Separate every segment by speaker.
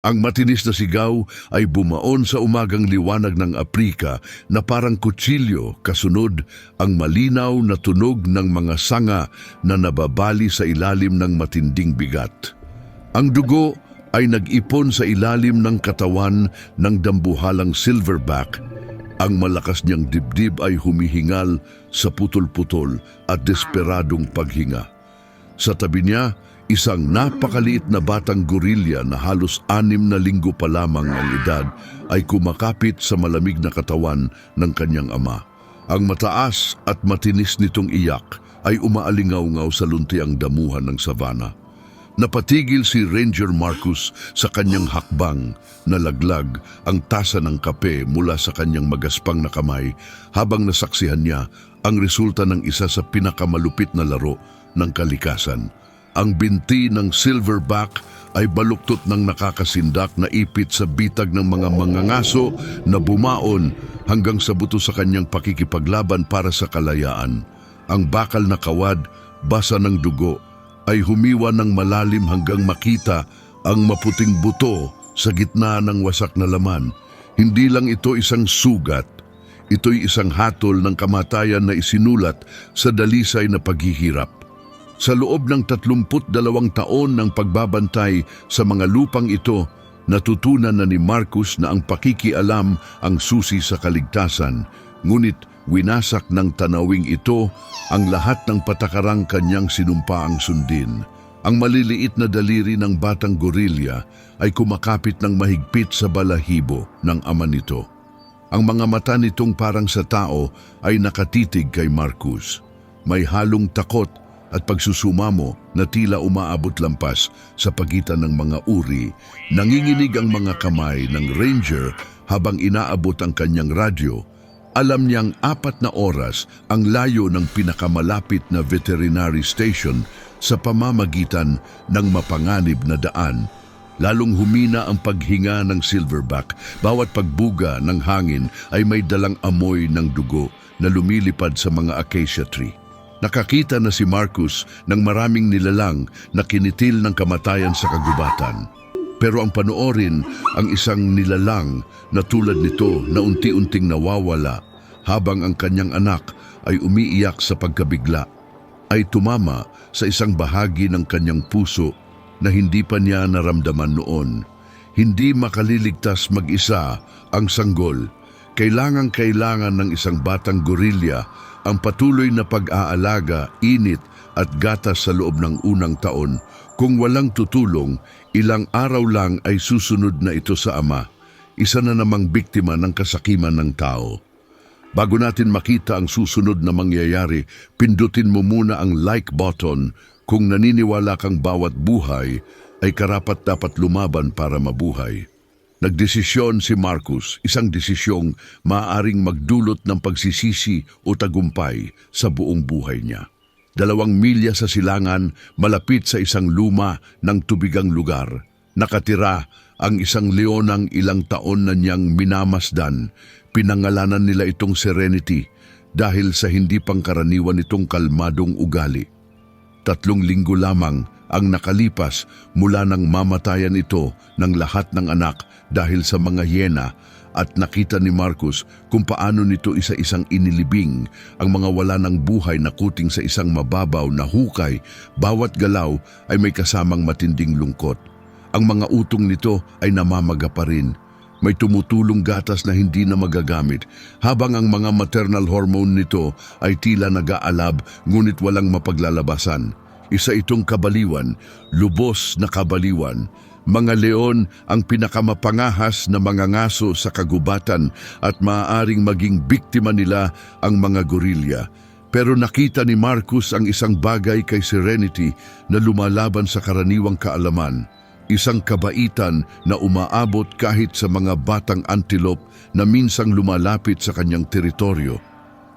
Speaker 1: Ang matinis na sigaw ay bumaon sa umagang liwanag ng Aprika na parang kutsilyo, kasunod ang malinaw na tunog ng mga sanga na nababali sa ilalim ng matinding bigat. Ang dugo ay nag-ipon sa ilalim ng katawan ng dambuhalang silverback. Ang malakas niyang dibdib ay humihingal sa putol-putol at desperadong paghinga. Sa tabi niya, isang napakaliit na batang gorilya na halos 6 na linggo pa lamang ang edad ay kumakapit sa malamig na katawan ng kanyang ama. Ang mataas at matinis nitong iyak ay umaalingaw-ngaw sa luntiang damuhan ng savana. Napatigil si Ranger Marcus sa kanyang hakbang, nalaglag ang tasa ng kape mula sa kanyang magaspang na kamay habang nasaksihan niya ang resulta ng isa sa pinakamalupit na laro ng kalikasan. Ang binti ng silverback ay baluktot ng nakakasindak na ipit sa bitag ng mga mangangaso na bumaon hanggang sa buto sa kanyang pakikipaglaban para sa kalayaan. Ang bakal na kawad, basa ng dugo, ay humiwa ng malalim hanggang makita ang maputing buto sa gitna ng wasak na laman. Hindi lang ito isang sugat, ito'y isang hatol ng kamatayan na isinulat sa dalisay na paghihirap. Sa loob ng 32 taon ng pagbabantay sa mga lupang ito, natutunan na ni Marcus na ang pakikialam ang susi sa kaligtasan, ngunit winasak ng tanawing ito ang lahat ng patakarang kanyang sinumpaang sundin. Ang maliliit na daliri ng batang gorilya ay kumakapit ng mahigpit sa balahibo ng ama nito. Ang mga mata nitong parang sa tao ay nakatitig kay Marcus. May halong takot at pagsusumamo na tila umaabot lampas sa pagitan ng mga uri. Nanginginig ang mga kamay ng ranger habang inaabot ang kanyang radyo. Alam niyang 4 na oras ang layo ng pinakamalapit na veterinary station sa pamamagitan ng mapanganib na daan. Lalong humina ang paghinga ng silverback. Bawat pagbuga ng hangin ay may dalang amoy ng dugo na lumilipad sa mga acacia tree. Nakakita na si Marcus ng maraming nilalang na kinitil ng kamatayan sa kagubatan. Pero ang panoorin ang isang nilalang na tulad nito na unti-unting nawawala habang ang kanyang anak ay umiiyak sa pagkabigla, ay tumama sa isang bahagi ng kanyang puso na hindi pa niya naramdaman noon. Hindi makaliligtas mag-isa ang sanggol. Kailangan ng isang batang gorilya ang patuloy na pag-aalaga, init at gatas sa loob ng unang taon. Kung walang tutulong, ilang araw lang ay susunod na ito sa ama. Isa na namang biktima ng kasakiman ng tao. Bago natin makita ang susunod na mangyayari, pindutin mo muna ang like button kung naniniwala kang bawat buhay ay karapat-dapat lumaban para mabuhay. Nagdesisyon si Marcus, isang desisyong maaaring magdulot ng pagsisisi o tagumpay sa buong buhay niya. 2 milya sa silangan, malapit sa isang luma ng tubigang lugar, nakatira ang isang leonang ilang taon na niyang minamasdan. Pinangalanan nila itong Serenity dahil sa hindi pangkaraniwan itong kalmadong ugali. 3 linggo lamang ang nakalipas mula nang mamatayan ito ng lahat ng anak dahil sa mga hyena, at nakita ni Marcus kung paano nito isa-isang inilibing ang mga wala ng buhay na kuting sa isang mababaw na hukay. Bawat galaw ay may kasamang matinding lungkot. Ang mga utong nito ay namamaga pa rin. May tumutulong gatas na hindi na magagamit, habang ang mga maternal hormone nito ay tila nag-aalab ngunit walang mapaglalabasan. Isa itong kabaliwan, lubos na kabaliwan. Mga leon ang pinakamapangahas na mga ngaso sa kagubatan at maaaring maging biktima nila ang mga gorilya. Pero nakita ni Marcus ang isang bagay kay Serenity na lumalaban sa karaniwang kaalaman. Isang kabaitan na umaabot kahit sa mga batang antelope na minsang lumalapit sa kanyang teritoryo.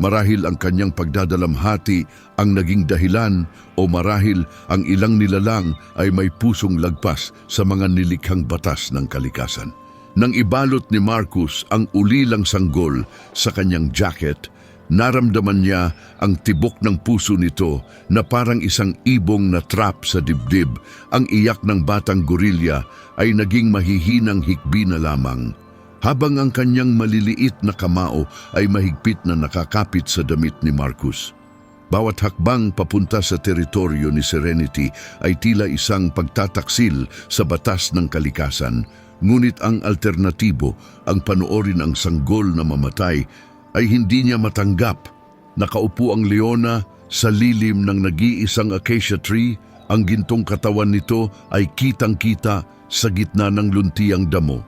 Speaker 1: Marahil ang kanyang pagdadalamhati ang naging dahilan, o marahil ang ilang nilalang ay may pusong lagpas sa mga nilikhang batas ng kalikasan. Nang ibalot ni Marcus ang ulilang sanggol sa kanyang jacket, Naramdaman niya ang tibok ng puso nito na parang isang ibong na trap sa dibdib. Ang iyak ng batang gorilya ay naging mahihinang hikbi na lamang, habang ang kanyang maliliit na kamao ay mahigpit na nakakapit sa damit ni Marcus. Bawat hakbang papunta sa teritoryo ni Serenity ay tila isang pagtataksil sa batas ng kalikasan. Ngunit ang alternatibo, ang panoorin ang sanggol na mamatay, ay hindi niya matanggap. Nakaupo ang leona sa lilim ng nag-iisang acacia tree. Ang gintong katawan nito ay kitang-kita sa gitna ng luntiang damo.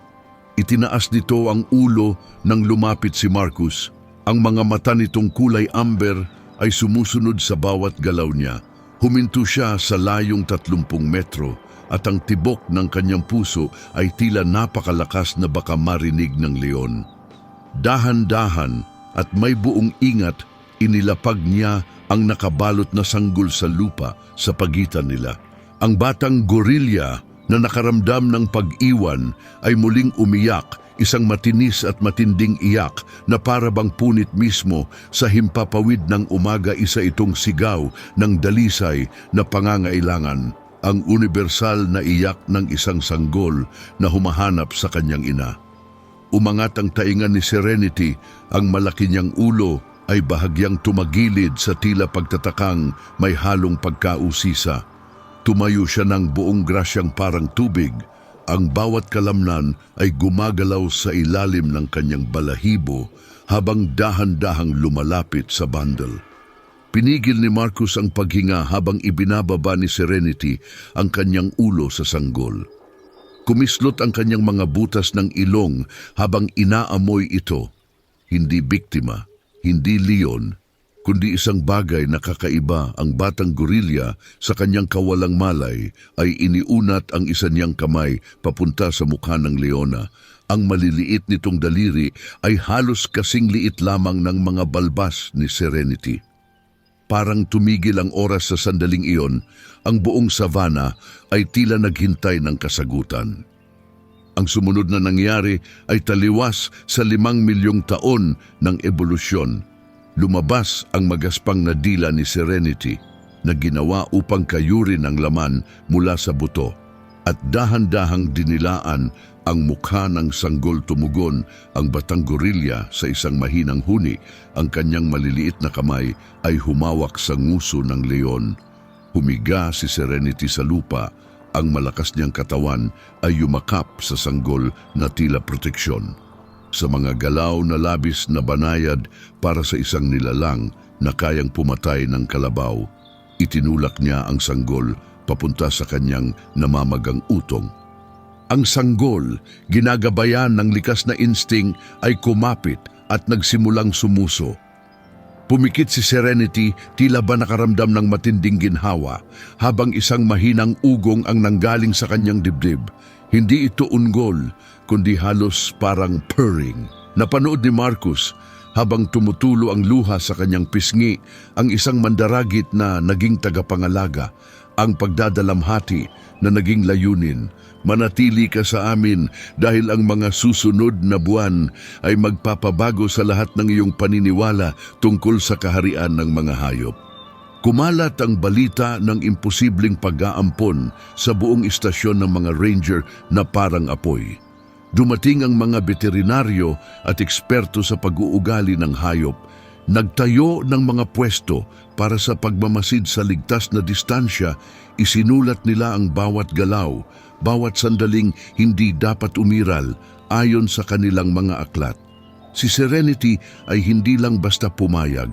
Speaker 1: Itinaas nito ang ulo nang lumapit si Marcus. Ang mga mata nitong kulay amber ay sumusunod sa bawat galaw niya. Huminto siya sa layong 30 metro at ang tibok ng kanyang puso ay tila napakalakas na baka marinig ng leon. Dahan-dahan at may buong ingat, inilapag niya ang nakabalot na sanggol sa lupa sa pagitan nila. Ang batang gorilya na nakaramdam ng pag-iwan ay muling umiyak, isang matinis at matinding iyak na para bang punit mismo sa himpapawid ng umaga. Isa itong sigaw ng dalisay na pangangailangan, ang universal na iyak ng isang sanggol na humahanap sa kanyang ina. Umangat ang tainga ni Serenity, ang malaki niyang ulo ay bahagyang tumagilid sa tila pagtatakang may halong pagkausisa. Tumayo siya ng buong grasyang parang tubig. Ang bawat kalamnan ay gumagalaw sa ilalim ng kanyang balahibo habang dahan-dahang lumalapit sa bundle. Pinigil ni Marcus ang paghinga habang ibinababa ni Serenity ang kanyang ulo sa sanggol. Kumislot ang kanyang mga butas ng ilong habang inaamoy ito. Hindi biktima, hindi leon, kundi isang bagay na kakaiba. Ang batang gorilya sa kanyang kawalang malay ay iniunat ang isa niyang kamay papunta sa mukha ng leona. Ang maliliit nitong daliri ay halos kasing liit lamang ng mga balbas ni Serenity. Parang tumigil ang oras sa sandaling iyon. Ang buong savana ay tila naghintay ng kasagutan. Ang sumunod na nangyari ay taliwas sa 5 milyong taon ng ebolusyon. Lumabas ang magaspang na dila ni Serenity na ginawa upang kayurin ang laman mula sa buto, at dahan-dahang dinilaan ang mukha ng sanggol. Tumugon ang batang gorilya sa isang mahinang huni. Ang kanyang maliliit na kamay ay humawak sa nguso ng leon. Humiga si Serenity sa lupa. Ang malakas niyang katawan ay yumakap sa sanggol na tila proteksyon. Sa mga galaw na labis na banayad para sa isang nilalang na kayang pumatay ng kalabaw, itinulak niya ang sanggol papunta sa kanyang namamagang utong. Ang sanggol, ginagabayan ng likas na instinct, ay kumapit at nagsimulang sumuso. Pumikit si Serenity, tila ba nakaramdam ng matinding ginhawa, habang isang mahinang ugong ang nanggaling sa kanyang dibdib. Hindi ito ungol, kundi halos parang purring. Napanood ni Marcus habang tumutulo ang luha sa kanyang pisngi, ang isang mandaragit na naging tagapangalaga, ang pagdadalamhati na naging layunin. Manatili ka sa amin dahil ang mga susunod na buwan ay magpapabago sa lahat ng iyong paniniwala tungkol sa kaharian ng mga hayop. Kumalat ang balita ng imposibleng pag-aampon sa buong istasyon ng mga ranger na parang apoy. Dumating ang mga veterinaryo at eksperto sa pag-uugali ng hayop. Nagtayo ng mga pwesto para sa pagmamasid sa ligtas na distansya. Isinulat nila ang bawat galaw, bawat sandaling hindi dapat umiral ayon sa kanilang mga aklat. Si Serenity ay hindi lang basta pumayag.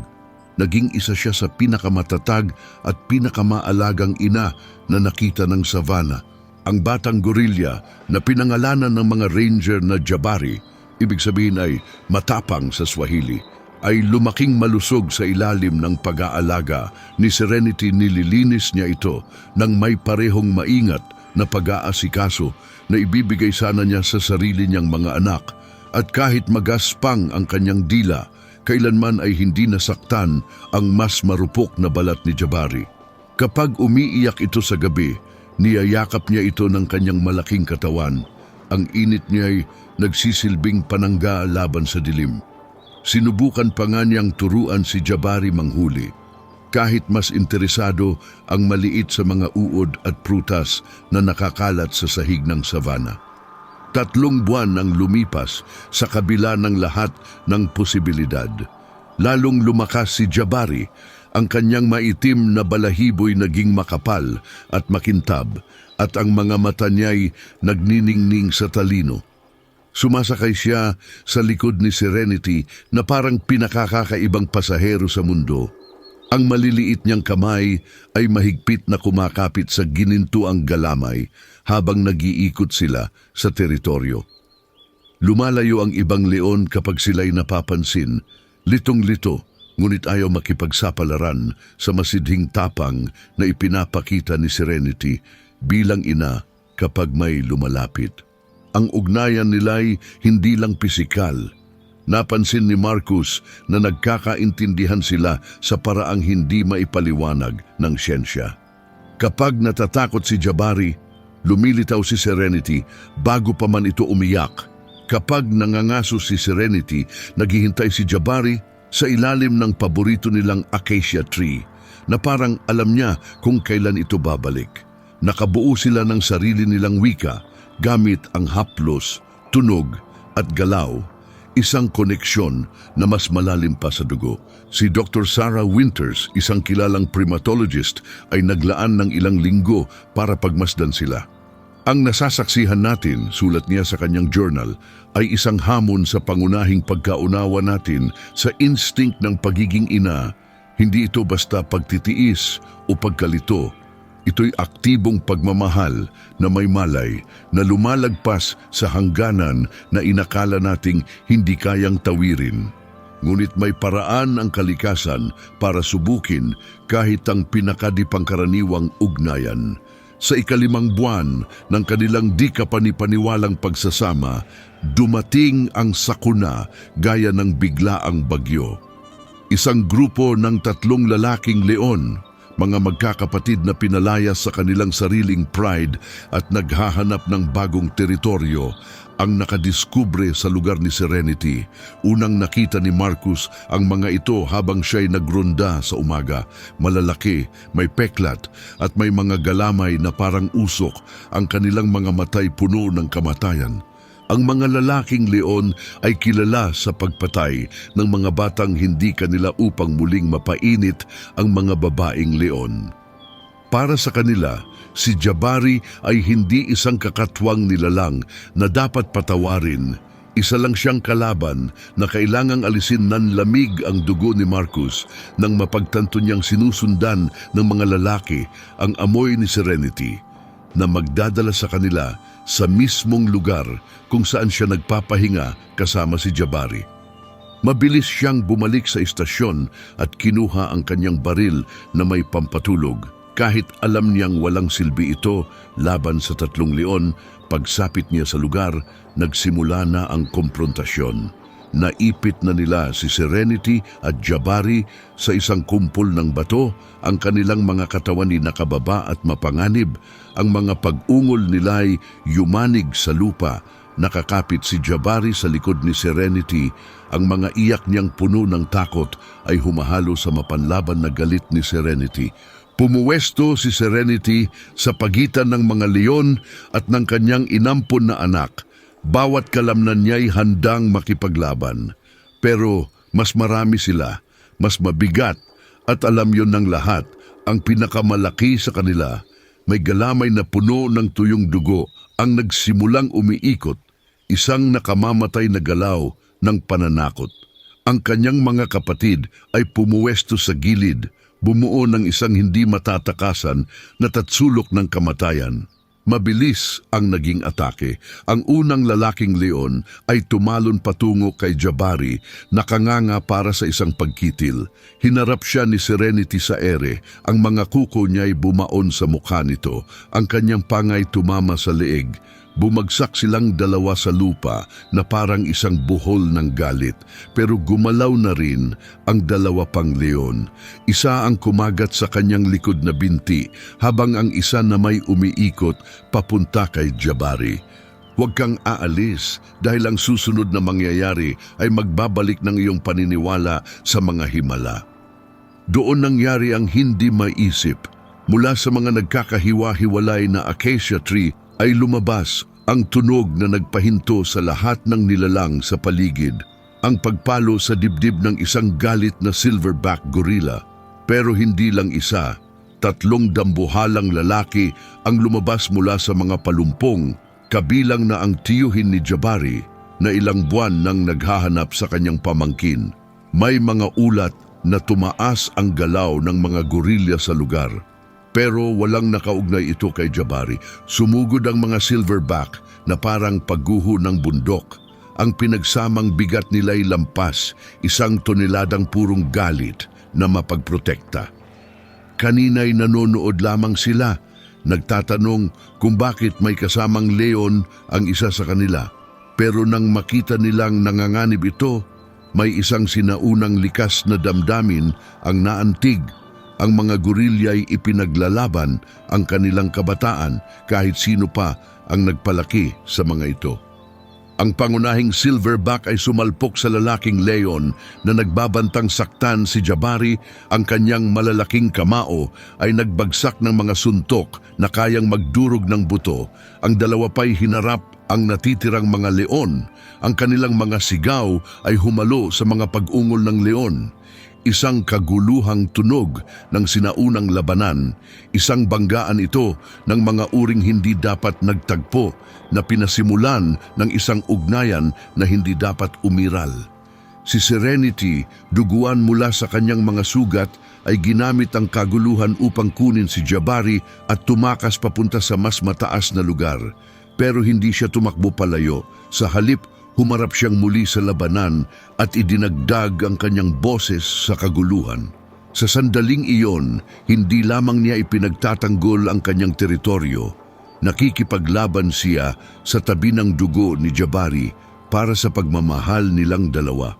Speaker 1: Naging isa siya sa pinakamatatag at pinakamaalagang ina na nakita ng savana. Ang batang gorilya na pinangalanan ng mga ranger na Jabari, ibig sabihin ay matapang sa Swahili, ay lumaking malusog sa ilalim ng pag-aalaga ni Serenity. Nililinis niya ito ng may parehong maingat na pag-aasikaso na ibibigay sana niya sa sarili niyang mga anak, at kahit magaspang ang kanyang dila, kailanman ay hindi nasaktan ang mas marupok na balat ni Jabari. Kapag umiiyak ito sa gabi, niyayakap niya ito ng kanyang malaking katawan. Ang init niya ay nagsisilbing panangga laban sa dilim. Sinubukan pa nga niyang turuan si Jabari manghuli, kahit mas interesado ang maliit sa mga uod at prutas na nakakalat sa sahig ng savana. 3 buwan ang lumipas sa kabila ng lahat ng posibilidad. Lalong lumakas si Jabari, ang kanyang maitim na balahibo'y naging makapal at makintab at ang mga mata niya'y nagniningning sa talino. Sumasakay siya sa likod ni Serenity na parang pinakakakaibang pasahero sa mundo. Ang maliliit niyang kamay ay mahigpit na kumakapit sa ginintuang galamay habang nag-iikot sila sa teritoryo. Lumalayo ang ibang leon kapag sila'y napapansin, litong-lito, ngunit ayaw makipagsapalaran sa masidhing tapang na ipinapakita ni Serenity bilang ina kapag may lumalapit. Ang ugnayan nila'y hindi lang pisikal. Napansin ni Marcus na nagkakaintindihan sila sa paraang hindi maipaliwanag ng siyensya. Kapag natatakot si Jabari, lumilitaw si Serenity bago pa man ito umiyak. Kapag nangangaso si Serenity, naghihintay si Jabari sa ilalim ng paborito nilang acacia tree na parang alam niya kung kailan ito babalik. Nakabuo sila ng sarili nilang wika gamit ang haplos, tunog at galaw, isang koneksyon na mas malalim pa sa dugo. Si Dr. Sarah Winters, isang kilalang primatologist, ay naglaan ng ilang linggo para pagmasdan sila. Ang nasasaksihan natin, sulat niya sa kanyang journal, ay isang hamon sa pangunahing pagkaunawa natin sa instinct ng pagiging ina. Hindi ito basta pagtitiis o pagkalito. Ito'y aktibong pagmamahal na may malay na lumalagpas sa hangganan na inakala nating hindi kayang tawirin. Ngunit may paraan ang kalikasan para subukin kahit ang pinakadipangkaraniwang ugnayan. Sa 5 buwan ng kanilang di kapanipaniwalang pagsasama, dumating ang sakuna gaya ng biglaang bagyo. Isang grupo ng 3 lalaking leon, mga magkakapatid na pinalayas sa kanilang sariling pride at naghahanap ng bagong teritoryo, ang nakadiskubre sa lugar ni Serenity. Unang nakita ni Marcus ang mga ito habang siya'y nagronda sa umaga. Malalaki, may peklat at may mga galamay na parang usok, ang kanilang mga matay puno ng kamatayan. Ang mga lalaking leon ay kilala sa pagpatay ng mga batang hindi kanila upang muling mapainit ang mga babaeng leon. Para sa kanila, si Jabari ay hindi isang kakatwang nilalang na dapat patawarin. Isa lang siyang kalaban na kailangang alisin ng lamig ang dugo ni Marcus nang mapagtanto niyang sinusundan ng mga lalaki ang amoy ni Serenity na magdadala sa kanila sa mismong lugar kung saan siya nagpapahinga kasama si Jabari. Mabilis siyang bumalik sa istasyon at kinuha ang kanyang baril na may pampatulog. Kahit alam niyang walang silbi ito laban sa 3 leon, pagsapit niya sa lugar, nagsimula na ang komprontasyon. Naipit na nila si Serenity at Jabari sa isang kumpol ng bato, ang kanilang mga katawan ay nakababa at mapanganib. Ang mga pag-ungol nila'y yumanig sa lupa. Nakakapit si Jabari sa likod ni Serenity. Ang mga iyak niyang puno ng takot ay humahalo sa mapanlaban na galit ni Serenity. Pumuwesto si Serenity sa pagitan ng mga leon at ng kanyang inampon na anak. Bawat kalamnan niya'y handang makipaglaban. Pero mas marami sila, mas mabigat, at alam yon ng lahat, ang pinakamalaki sa kanila, may galamay na puno ng tuyong dugo ang nagsimulang umiikot, isang nakamamatay na galaw ng pananakot. Ang kanyang mga kapatid ay pumuwesto sa gilid, bumuo ng isang hindi matatakasan na tatsulok ng kamatayan. Mabilis ang naging atake. Ang unang lalaking leon ay tumalon patungo kay Jabari, nakanganga para sa isang pagkitil. Hinarap siya ni Serenity sa ere. Ang mga kuko niya'y bumaon sa mukha nito. Ang kanyang pangay tumama sa leeg. Bumagsak silang dalawa sa lupa na parang isang buhol ng galit, pero gumalaw na rin ang 2 pang leon. Isa ang kumagat sa kanyang likod na binti, habang ang isa na may umiikot papunta kay Jabari. Huwag kang aalis dahil ang susunod na mangyayari ay magbabalik ng iyong paniniwala sa mga himala. Doon nangyari ang hindi maisip. Mula sa mga nagkakahiwa-hiwalay na acacia tree ay lumabas ang tunog na nagpahinto sa lahat ng nilalang sa paligid. Ang pagpalo sa dibdib ng isang galit na silverback gorilla. Pero hindi lang isa, 3 dambuhalang lalaki ang lumabas mula sa mga palumpong, kabilang na ang tiyuhin ni Jabari na ilang buwan nang naghahanap sa kanyang pamangkin. May mga ulat na tumaas ang galaw ng mga gorilya sa lugar. Pero walang nakaugnay ito kay Jabari. Sumugod ang mga silverback na parang pagguho ng bundok. Ang pinagsamang bigat nila'y lampas, 1 toneladang purong galit na mapagprotekta. Kanina'y nanonood lamang sila, nagtatanong kung bakit may kasamang leon ang isa sa kanila. Pero nang makita nilang nanganganib ito, may isang sinaunang likas na damdamin ang naantig. Ang mga gorilya'y ipinaglalaban ang kanilang kabataan kahit sino pa ang nagpalaki sa mga ito. Ang pangunahing silverback ay sumalpok sa lalaking leon na nagbabantang saktan si Jabari. Ang kanyang malalaking kamao ay nagbagsak ng mga suntok na kayang magdurog ng buto. Ang dalawa pa'y hinarap ang natitirang mga leon. Ang kanilang mga sigaw ay humalo sa mga pag-ungol ng leon. Isang kaguluhang tunog ng sinaunang labanan, isang banggaan ito ng mga uring hindi dapat nagtagpo na pinasimulan ng isang ugnayan na hindi dapat umiral. Si Serenity, duguan mula sa kanyang mga sugat, ay ginamit ang kaguluhan upang kunin si Jabari at tumakas papunta sa mas mataas na lugar. Pero hindi siya tumakbo palayo. Sa halip, humarap siyang muli sa labanan at idinagdag ang kanyang boses sa kaguluhan. Sa sandaling iyon, hindi lamang niya ipinagtatanggol ang kanyang teritoryo. Nakikipaglaban siya sa tabi ng dugo ni Jabari para sa pagmamahal nilang dalawa.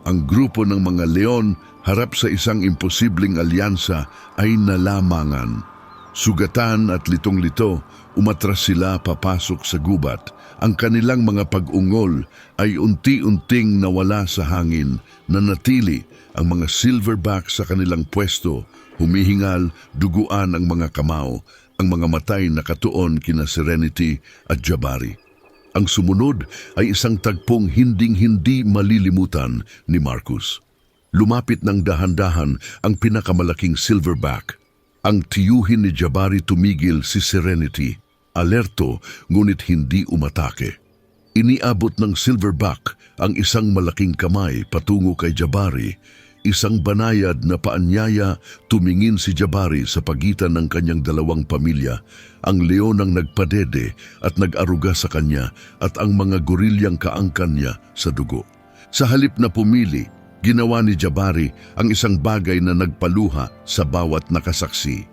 Speaker 1: Ang grupo ng mga leon harap sa isang imposibleng alyansa ay nalamangan. Sugatan at litong-lito, umatras sila papasok sa gubat. Ang kanilang mga pag-ungol ay unti-unting nawala sa hangin. Nanatili ang mga silverback sa kanilang pwesto, humihingal, duguan ang mga kamao, ang mga matay nakatuon kina Serenity at Jabari. Ang sumunod ay isang tagpong hinding-hindi malilimutan ni Marcus. Lumapit ng dahan-dahan ang pinakamalaking silverback. Ang tiyuhin ni Jabari tumigil si Serenity. Alerto, ngunit hindi umatake. Iniabot ng silverback ang isang malaking kamay patungo kay Jabari. Isang banayad na paanyaya, tumingin si Jabari sa pagitan ng kanyang dalawang pamilya. Ang leon ang nagpadede at nag-aruga sa kanya at ang mga gorilyang kaangkan niya sa dugo. Sa halip na pumili, ginawa ni Jabari ang isang bagay na nagpaluha sa bawat nakasaksi.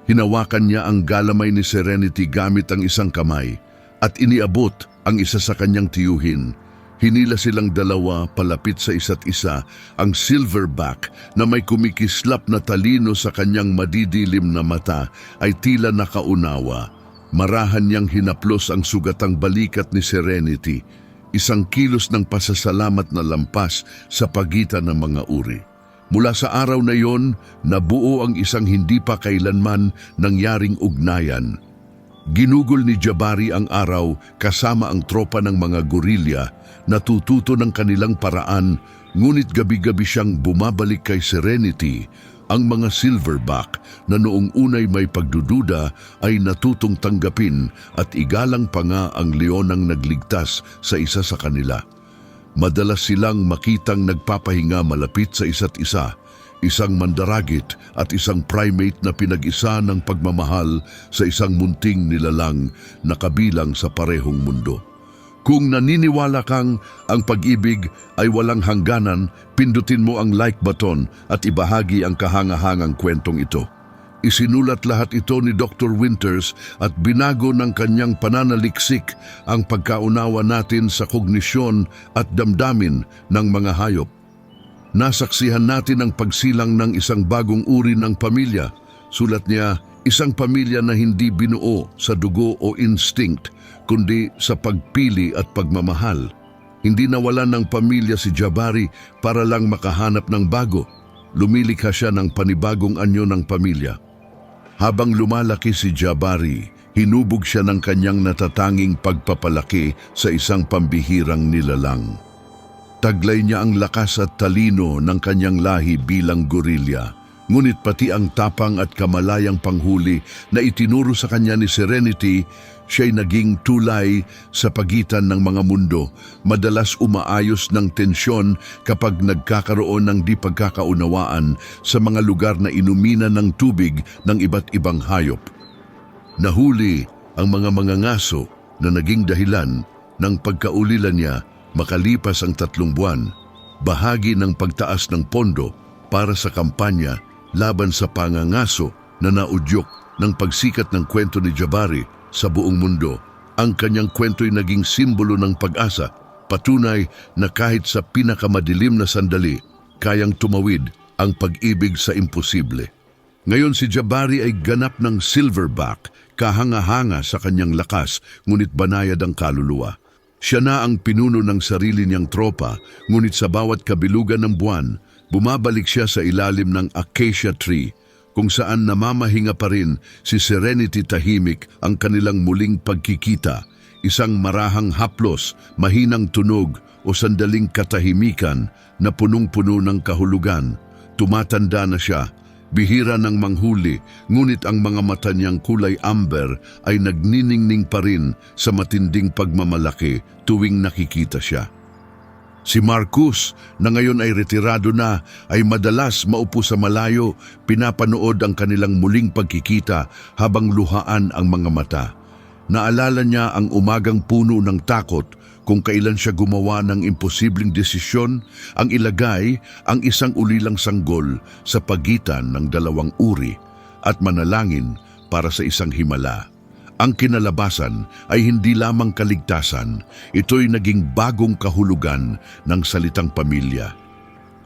Speaker 1: Hinawakan niya ang galamay ni Serenity gamit ang isang kamay at iniabot ang isa sa kanyang tiyuhin. Hinila silang dalawa palapit sa isa't isa. Ang silverback na may kumikislap na talino sa kanyang madidilim na mata ay tila nakaunawa. Marahan niyang hinaplos ang sugatang balikat ni Serenity. Isang kilos ng pasasalamat na lampas sa pagitan ng mga uri. Mula sa araw na iyon, nabuo ang isang hindi pa kailanman nangyaring ugnayan. Ginugol ni Jabari ang araw kasama ang tropa ng mga gorilya, natututo ng kanilang paraan, ngunit gabi-gabi siyang bumabalik kay Serenity. Ang mga silverback na noong unay may pagdududa ay natutong tanggapin at igalang pa nga ang leonang nagligtas sa isa sa kanila. Madalas silang makitang nagpapahinga malapit sa isa't isa, isang mandaragit at isang primate na pinag-isa ng pagmamahal sa isang munting nilalang na kabilang sa parehong mundo. Kung naniniwala kang ang pag-ibig ay walang hangganan, pindutin mo ang like button at ibahagi ang kahangahangang kwentong ito. Isinulat lahat ito ni Dr. Winters at binago ng kanyang pananaliksik ang pagkaunawa natin sa kognisyon at damdamin ng mga hayop. Nasaksihan natin ang pagsilang ng isang bagong uri ng pamilya. Sulat niya, Isang pamilya na hindi binuo sa dugo o instinct, kundi sa pagpili at pagmamahal. Hindi nawalan ng pamilya si Jabari para lang makahanap ng bago. Lumilikha siya ng panibagong anyo ng pamilya. Habang lumalaki si Jabari, hinubog siya ng kanyang natatanging pagpapalaki sa isang pambihirang nilalang. Taglay niya ang lakas at talino ng kanyang lahi bilang gorilya, ngunit pati ang tapang at kamalayang panghuli na itinuro sa kanya ni Serenity, siya'y naging tulay sa pagitan ng mga mundo, madalas umaayos ng tensyon kapag nagkakaroon ng di pagkakaunawaan sa mga lugar na inuminan ng tubig ng iba't ibang hayop. Nahuli ang mga mangangaso na naging dahilan ng pagkaulila niya makalipas ang 3 buwan, bahagi ng pagtaas ng pondo para sa kampanya laban sa pangangaso na naudyok ng pagsikat ng kwento ni Jabari sa buong mundo. Ang kanyang kwento'y naging simbolo ng pag-asa, patunay na kahit sa pinakamadilim na sandali, kayang tumawid ang pag-ibig sa imposible. Ngayon si Jabari ay ganap ng silverback, kahanga-hanga sa kanyang lakas, ngunit banayad ang kaluluwa. Siya na ang pinuno ng sarili niyang tropa, ngunit sa bawat kabilugan ng buwan, bumabalik siya sa ilalim ng acacia tree, kung saan namamahinga pa rin si Serenity tahimik ang kanilang muling pagkikita, isang marahang haplos, mahinang tunog o sandaling katahimikan na punong-puno ng kahulugan. Tumatanda na siya, bihira ng manghuli, ngunit ang mga mata niyang kulay amber ay nagniningning pa rin sa matinding pagmamalaki tuwing nakikita siya. Si Marcus, na ngayon ay retirado na, ay madalas maupo sa malayo, pinapanood ang kanilang muling pagkikita habang luhaan ang mga mata. Naalala niya ang umagang puno ng takot kung kailan siya gumawa ng imposibleng desisyon, ang ilagay ang isang ulilang sanggol sa pagitan ng 2 uri at manalangin para sa isang himala. Ang kinalabasan ay hindi lamang kaligtasan, ito'y naging bagong kahulugan ng salitang pamilya.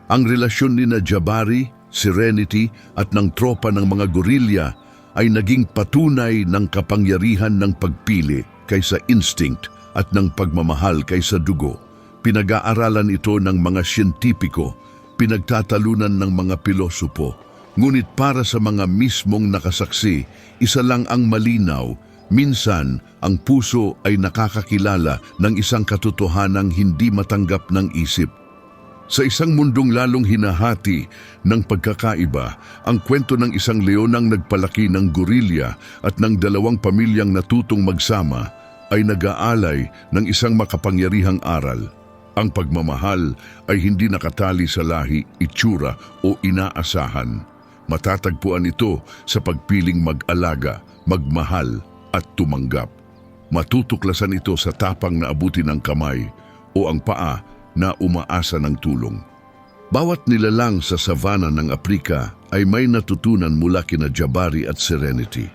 Speaker 1: Ang relasyon ni Jabari, Serenity at ng tropa ng mga gorilya ay naging patunay ng kapangyarihan ng pagpili kaysa instinct at ng pagmamahal kaysa dugo. Pinag-aaralan ito ng mga siyentipiko, pinagtatalunan ng mga pilosopo. Ngunit para sa mga mismong nakasaksi, isa lang ang malinaw: minsan, ang puso ay nakakakilala ng isang katotohanang hindi matanggap ng isip. Sa isang mundong lalong hinahati ng pagkakaiba, ang kwento ng isang leonang nagpalaki ng gorilya at ng 2 pamilyang natutong magsama ay nag-aalay ng isang makapangyarihang aral. Ang pagmamahal ay hindi nakatali sa lahi, itsura o inaasahan. Matatagpuan ito sa pagpiling mag-alaga, magmahal at tumanggap. Matutuklasan ito sa tapang na abutin ng kamay o ang paa na umaasa ng tulong. Bawat nilalang sa savana ng Aprika ay may natutunan mula kina Jabari at Serenity.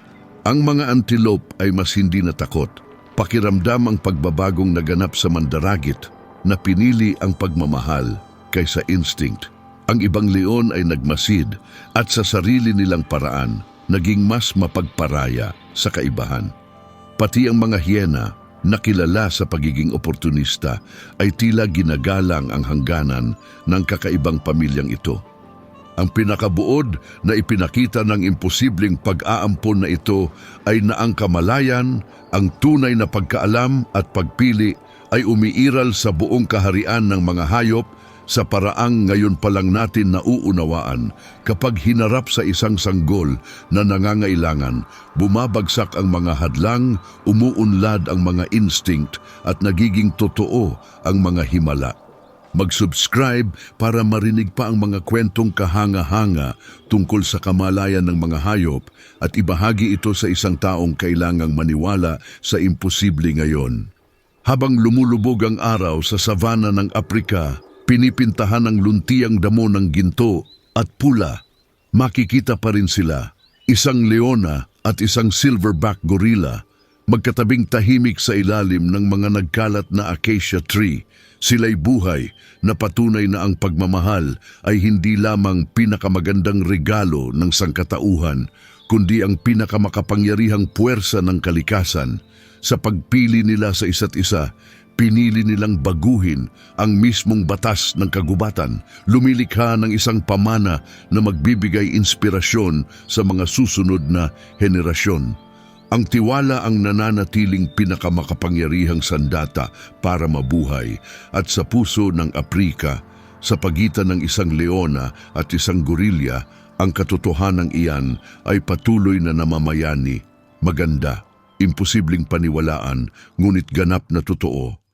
Speaker 1: Ang mga antelope ay mas hindi natakot. Pakiramdam ang pagbabagong naganap sa mandaragit na pinili ang pagmamahal kaysa instinct. Ang ibang leon ay nagmasid at sa sarili nilang paraan naging mas mapagparaya sa kaibahan. Pati ang mga hyena, na kilala sa pagiging oportunista, ay tila ginagalang ang hangganan ng kakaibang pamilyang ito. Ang pinakabuod na ipinakita ng imposibleng pag-aampon na ito ay na ang kamalayan, ang tunay na pagkaalam at pagpili ay umiiral sa buong kaharian ng mga hayop sa paraang ngayon pa lang natin nauunawaan. Kapag hinarap sa isang sanggol na nangangailangan, bumabagsak ang mga hadlang, umuunlad ang mga instinct at nagiging totoo ang mga himala. Mag-subscribe para marinig pa ang mga kwentong kahanga-hanga tungkol sa kamalayan ng mga hayop at ibahagi ito sa isang taong kailangang maniwala sa imposible ngayon. Habang lumulubog ang araw sa savana ng Aprika, pinipintahan ng luntiang damo ng ginto at pula. Makikita pa rin sila, isang leona at isang silverback gorilla, magkatabing tahimik sa ilalim ng mga nagkalat na acacia tree. Sila'y buhay na patunay na ang pagmamahal ay hindi lamang pinakamagandang regalo ng sangkatauhan, kundi ang pinakamakapangyarihang puwersa ng kalikasan. Sa pagpili nila sa isa't isa, pinili nilang baguhin ang mismong batas ng kagubatan, lumilikha ng isang pamana na magbibigay inspirasyon sa mga susunod na henerasyon. Ang tiwala ang nananatiling pinakamakapangyarihang sandata para mabuhay, at sa puso ng Aprika, sa pagitan ng isang leona at isang gorilya, ang katotohanang iyan ay patuloy na namamayani. Maganda, imposibleng paniwalaan, ngunit ganap na totoo.